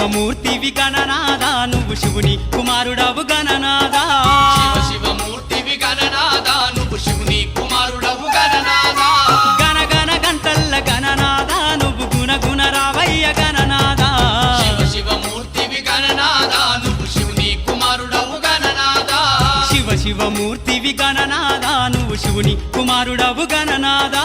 శివమూర్తివి గణనాదా నువ్వు శివుని కుమారుడవు గణనాదా శివమూర్తివి గణనాదా నువ్వు శివుని కుమారుడవు గణనాదా గణగణ గంటల్ల గణనాదా నువ్వు గుణగుణ రావయ్య గణనాదా శివమూర్తివి గణనాదా నువ్వు శివుని కుమారుడవు గణనాదా శివమూర్తివి గణనాదా నువ్వు శివుని కుమారుడవు గణనాదా